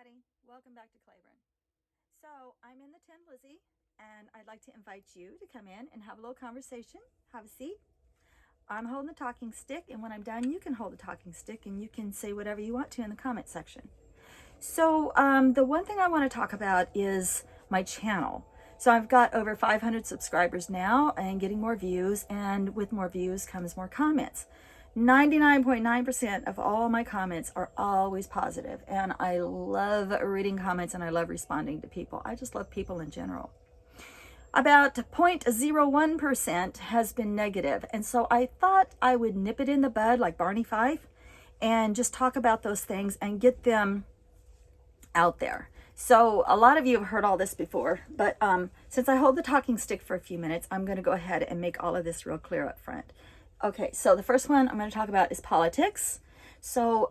everybody. Welcome back to Claiborne. So, I'm in the Tin Lizzie, and I'd like to invite you to come in and have a little conversation. Have a seat. I'm holding the talking stick, and when I'm done, you can hold the talking stick and you can say whatever you want to in the comment section. So, the one thing I want to talk about is my channel. So, I've got over 500 subscribers now and getting more views, and with more views comes more comments. 99.9% of all my comments are always positive, and I love reading comments and I love responding to people. I just love people in general. About 0.01% has been negative, and so I thought I would nip it in the bud like Barney Fife and just talk about those things and get them out there. So a lot of you have heard all this before, but since I hold the talking stick for a few minutes, I'm going to go ahead and make all of this real clear up front. Okay, so the first one I'm going to talk about is politics. So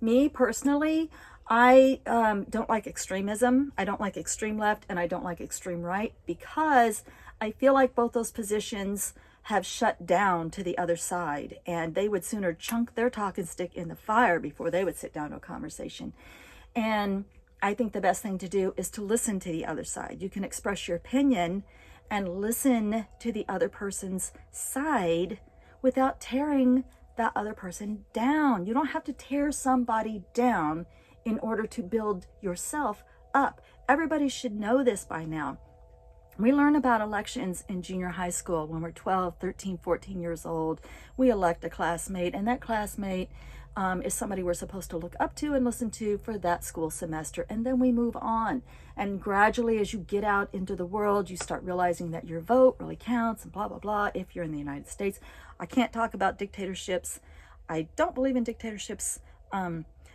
me personally, I don't like extremism. I don't like extreme left and I don't like extreme right because I feel like both those positions have shut down to the other side, and they would sooner chunk their talking stick in the fire before they would sit down to a conversation. And I think the best thing to do is to listen to the other side. You can express your opinion and listen to the other person's side without tearing that other person down. You don't have to tear somebody down in order to build yourself up. Everybody should know this by now. We learn about elections in junior high school when we're 12, 13, 14 years old. We elect a classmate, and that classmate is somebody we're supposed to look up to and listen to for that school semester. And then we move on. And gradually, as you get out into the world, you start realizing that your vote really counts and blah, blah, blah, if you're in the United States. I can't talk about dictatorships. I don't believe in dictatorships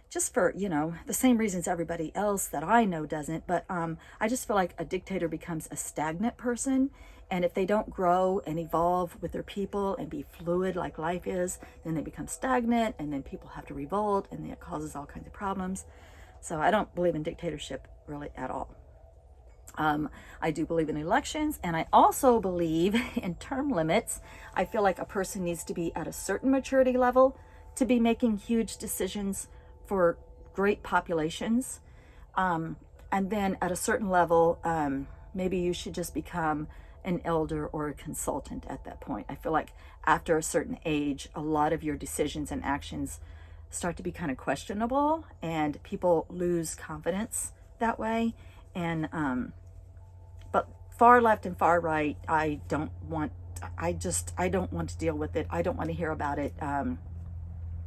just for, the same reasons everybody else that I know doesn't. But I just feel like a dictator becomes a stagnant person. And if they don't grow and evolve with their people and be fluid like life is, then they become stagnant, and then people have to revolt, and then it causes all kinds of problems. So I don't believe in dictatorship really at all. I do believe in elections, and I also believe in term limits. I feel like a person needs to be at a certain maturity level to be making huge decisions for great populations. And then at a certain level, maybe you should just become an elder or a consultant at that point. I feel like after a certain age, a lot of your decisions and actions start to be kind of questionable, and people lose confidence that way. And but far left and far right, I don't want to deal with it. I don't want to hear about it.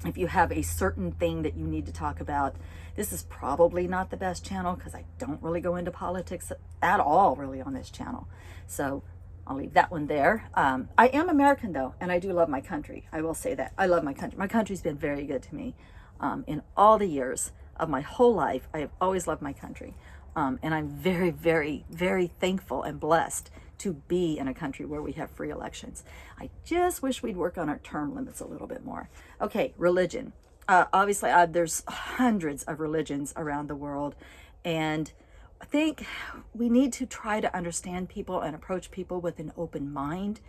If you have a certain thing that you need to talk about, this is probably not the best channel because I don't really go into politics at all really on this channel. So I'll leave that one there. I am American though, and I do love my country. I will say that. I love my country. My country's been very good to me. In all the years of my whole life, I have always loved my country. And I'm very, very, very thankful and blessed to be in a country where we have free elections. I just wish we'd work on our term limits a little bit more. Okay, religion. Obviously, there's hundreds of religions around the world, and I think we need to try to understand people and approach people with an open mind.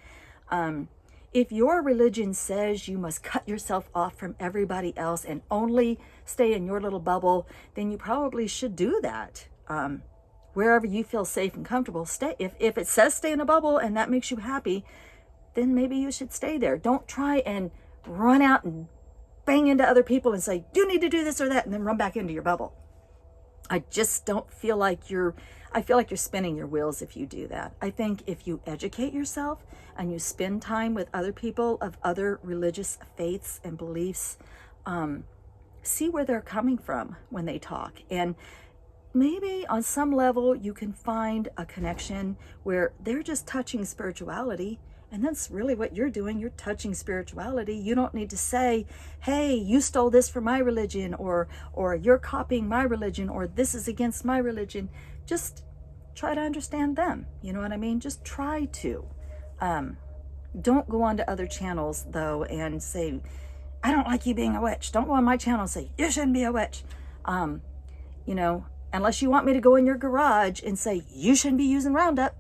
If your religion says you must cut yourself off from everybody else and only stay in your little bubble, then you probably should do that. Wherever you feel safe and comfortable, stay. If it says stay in a bubble and that makes you happy, then maybe you should stay there. Don't try and run out and bang into other people and say, you need to do this or that, and then run back into your bubble. I just don't feel like I feel like you're spinning your wheels if you do that. I think if you educate yourself and you spend time with other people of other religious faiths and beliefs, see where they're coming from when they talk. And maybe on some level you can find a connection where they're just touching spirituality, and that's really what you're doing. You're touching spirituality. You don't need to say, hey, you stole this from my religion, or you're copying my religion, or this is against my religion. Just try to understand them. You know what I mean? Just try to. Don't go on to other channels though and say, I don't like you being a witch. Don't go on my channel and say, you shouldn't be a witch. Unless you want me to go in your garage and say, you shouldn't be using Roundup,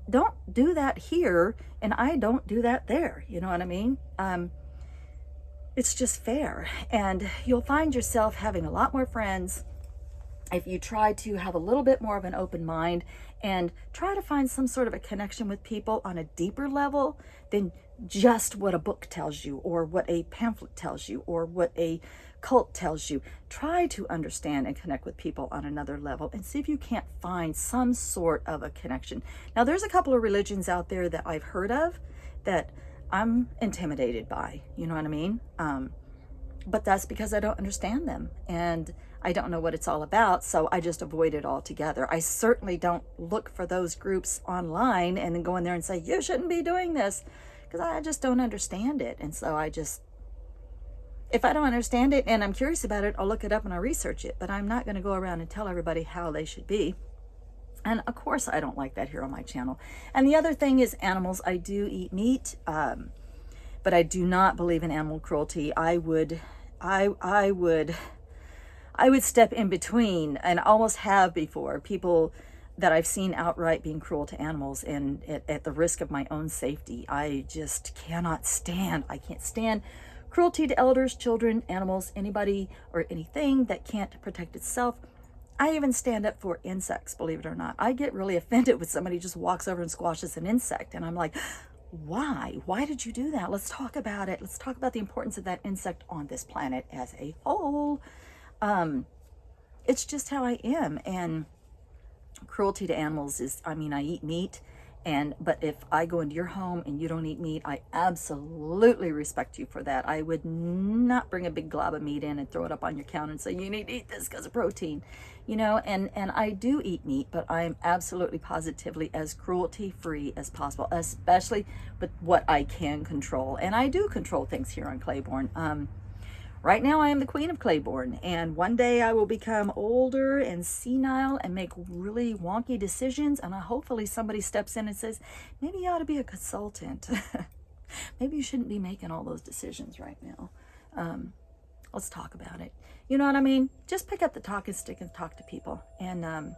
don't do that here. And I don't do that there. You know what I mean? It's just fair. And you'll find yourself having a lot more friends if you try to have a little bit more of an open mind and try to find some sort of a connection with people on a deeper level than just what a book tells you or what a pamphlet tells you or what a cult tells you, try to understand and connect with people on another level and see if you can't find some sort of a connection. Now, there's a couple of religions out there that I've heard of that I'm intimidated by, you know what I mean? But that's because I don't understand them and I don't know what it's all about, so I just avoid it altogether. I certainly don't look for those groups online and then go in there and say, you shouldn't be doing this, because I just don't understand it. And so if I don't understand it and I'm curious about it, I'll look it up and I'll research it, but I'm not going to go around and tell everybody how they should be. And of course, I don't like that here on my channel. And the other thing is animals. I do eat meat, but I do not believe in animal cruelty. I would step in between, and almost have before, people that I've seen outright being cruel to animals, and at the risk of my own safety. I just cannot stand. I can't stand cruelty to elders, children, animals, anybody or anything that can't protect itself. I even stand up for insects, believe it or not. I get really offended when somebody just walks over and squashes an insect, and I'm like, why? Why did you do that? Let's talk about it. Let's talk about the importance of that insect on this planet as a whole. It's just how I am. And cruelty to animals is, I mean, I eat meat, but if I go into your home and you don't eat meat, I absolutely respect you for that. I would not bring a big glob of meat in and throw it up on your counter and say, you need to eat this because of protein, you know, and I do eat meat, but I am absolutely positively as cruelty free as possible, especially with what I can control. And I do control things here on Claiborne. Right now I am the queen of Claiborne, and one day I will become older and senile and make really wonky decisions, and hopefully somebody steps in and says, maybe you ought to be a consultant. Maybe you shouldn't be making all those decisions right now. Let's talk about it. You know what I mean? Just pick up the talking stick and talk to people. And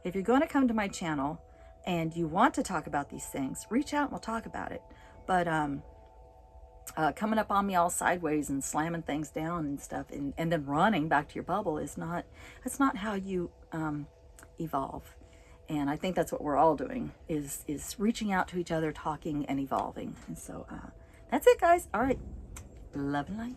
if you're going to come to my channel and you want to talk about these things, reach out and we'll talk about it. But coming up on me all sideways and slamming things down and stuff and then running back to your bubble that's not how you evolve. And I think that's what we're all doing, is reaching out to each other, talking and evolving. And so that's it, guys. All right. Love and light.